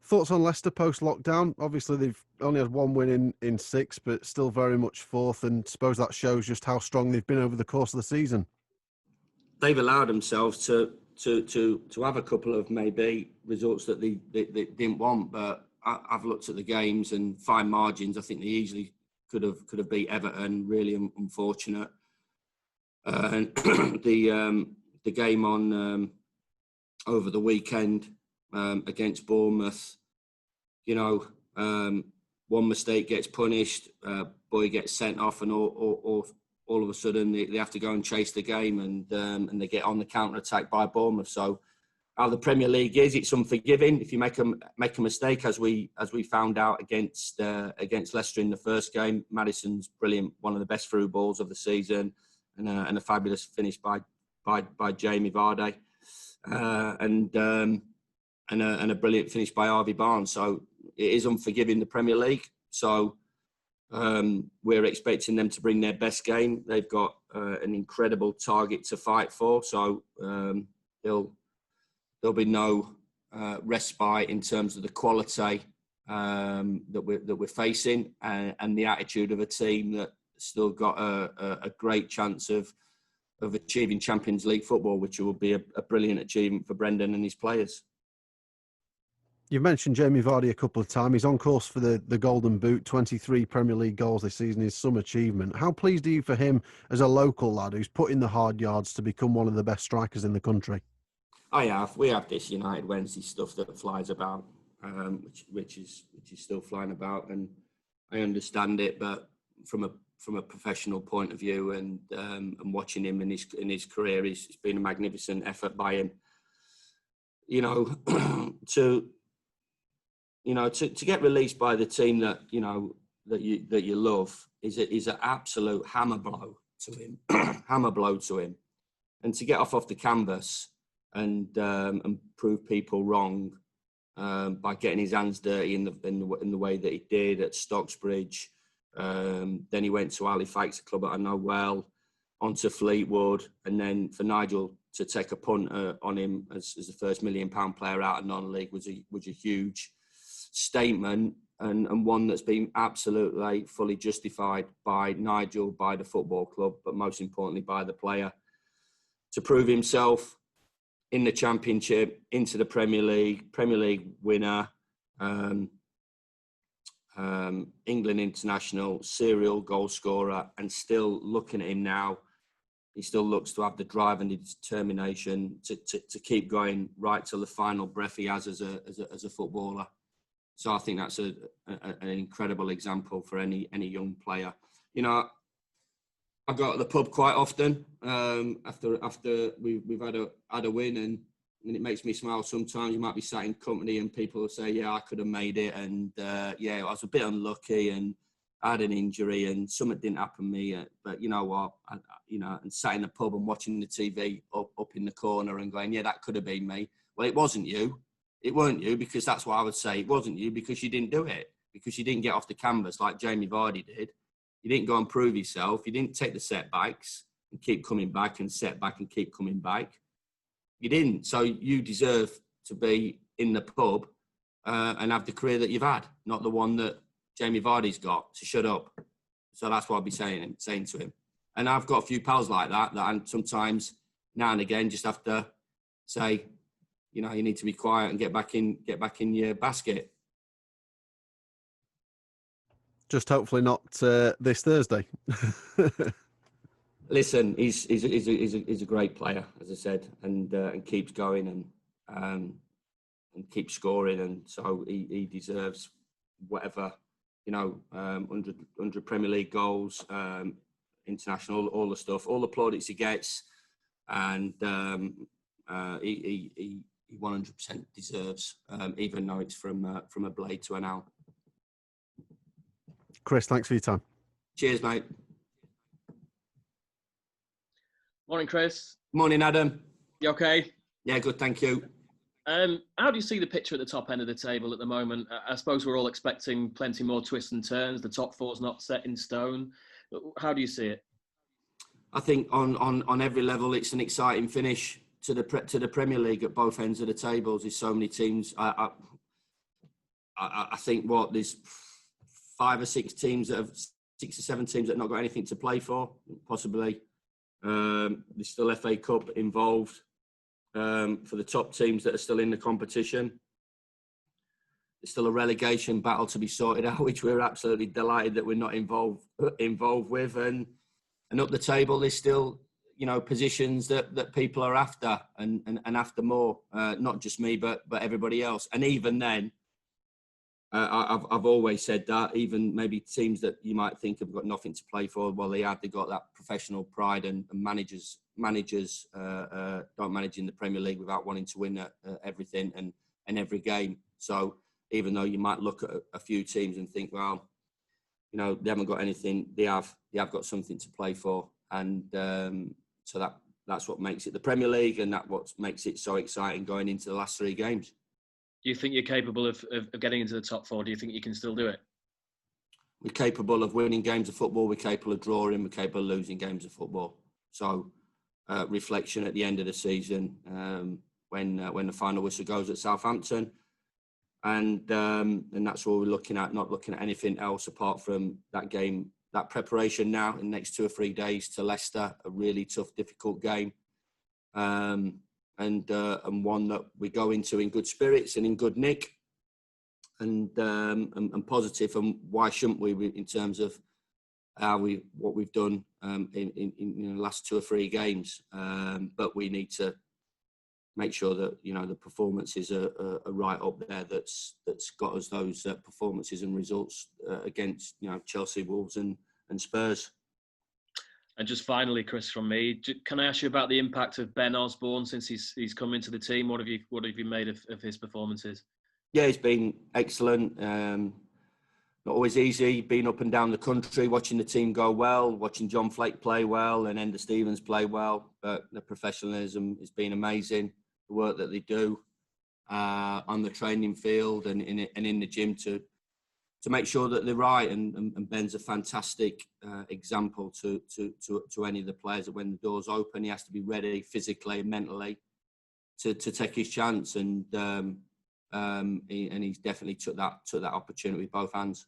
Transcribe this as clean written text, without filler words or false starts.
Thoughts on Leicester post-lockdown? Obviously, they've only had one win in six, but still very much fourth, and suppose that shows just how strong they've been over the course of the season. They've allowed themselves to have a couple of maybe results that they didn't want, but I've looked at the games and fine margins. I think they easily could have beat Everton. Really unfortunate. And the game on over the weekend against Bournemouth, one mistake gets punished, boy gets sent off, and all of a sudden they have to go and chase the game, and they get on the counter attack by Bournemouth. So how the Premier League is, it's unforgiving if you make a mistake, as we found out against Leicester in the first game. Maddison's brilliant, one of the best through balls of the season, and a fabulous finish by Jamie Vardy, and a brilliant finish by Harvey Barnes. So it is unforgiving, the Premier League. So we're expecting them to bring their best game. They've got an incredible target to fight for. So there'll be no respite in terms of the quality that we're facing, and the attitude of a team that still got a great chance of achieving Champions League football, which will be a brilliant achievement for Brendan and his players. You've mentioned Jamie Vardy a couple of times. He's on course for the Golden Boot, 23 Premier League goals this season is some achievement. How pleased are you for him as a local lad who's put in the hard yards to become one of the best strikers in the country? We have this United Wednesday stuff that flies about, which is still flying about, and I understand it, but from a professional point of view, and watching him in his career, it's been a magnificent effort by him. To get released by the team that you love is an absolute hammer blow to him, and to get off the canvas and prove people wrong by getting his hands dirty in the way that he did at Stocksbridge. Then he went to Halifax, a club that I know well, onto Fleetwood, and then for Nigel to take a punt on him as the first £1 million player out of non-league was a huge statement, and one that's been absolutely fully justified by Nigel, by the football club, but most importantly by the player, to prove himself in the Championship, into the Premier League winner, England international, serial goal scorer, and still looking at him now, he still looks to have the drive and the determination to keep going right till the final breath he has as a footballer. So I think that's an incredible example for any young player. I go to the pub quite often after we've had a win, and it makes me smile sometimes. You might be sat in company and people will say, "Yeah, I could have made it," and I was a bit unlucky and I had an injury and something didn't happen to me. But you know what? And sat in the pub and watching the TV up in the corner and going, "Yeah, that could have been me." Well, it wasn't you. It weren't you, because that's what I would say. It wasn't you because you didn't do it, because you didn't get off the canvas like Jamie Vardy did. You didn't go and prove yourself. You didn't take the setbacks and keep coming back, and setback and keep coming back. You didn't. So you deserve to be in the pub and have the career that you've had, not the one that Jamie Vardy's got. So shut up. So that's what I'll be saying to him. And I've got a few pals like that I sometimes now and again just have to say, you need to be quiet and get back in your basket. Just hopefully not this Thursday. Listen, he's a great player, as I said, and keeps going and keeps scoring, and so he deserves whatever, 100 Premier League goals, international, all the stuff, all the plaudits he gets, and he 100% deserves, even though it's from a blade to an owl. Chris, thanks for your time. Cheers, mate. Morning, Chris. Morning, Adam. You okay? Yeah, good, thank you. How do you see the picture at the top end of the table at the moment? I suppose we're all expecting plenty more twists and turns. The top four's not set in stone. How do you see it? I think on every level, it's an exciting finish to the Premier League at both ends of the tables. There's so many teams. I think there's 5 or 6 teams that have 6 or 7 teams that have not got anything to play for, possibly. There's still FA Cup involved for the top teams that are still in the competition. There's still a relegation battle to be sorted out, which we're absolutely delighted that we're not involved with. And up the table, there's still, positions that people are after and after more. Not just me, but everybody else. And even then, I've always said that even maybe teams that you might think have got nothing to play for, well, they got that professional pride, and managers don't manage in the Premier League without wanting to win everything and every game. So even though you might look at a few teams and think, well, they haven't got anything, they have got something to play for, and so that's what makes it the Premier League, and that's what makes it so exciting going into the last 3 games. Do you think you're capable of getting into the top 4? Do you think you can still do it? We're capable of winning games of football. We're capable of drawing. We're capable of losing games of football. So, reflection at the end of the season, when the final whistle goes at Southampton, and that's what we're looking at. Not looking at anything else apart from that game, that preparation now in the next 2 or 3 days to Leicester, a really tough, difficult game. And one that we go into in good spirits and in good nick, and positive. And why shouldn't we, in terms of what we've done in the last 2 or 3 games? But we need to make sure that the performances are right up there. That's got us those performances and results against Chelsea, Wolves, and Spurs. And just finally, Chris, from me, can I ask you about the impact of Ben Osborne since he's come into the team? What have you made of his performances? Yeah, he's been excellent. Not always easy, being up and down the country, watching the team go well, watching John Flake play well and Enda Stevens play well. But the professionalism has been amazing. The work that they do on the training field and in the gym to make sure that they're right, and Ben's a fantastic example to any of the players that when the doors open, he has to be ready physically and mentally to take his chance, and he's definitely took that opportunity with both hands.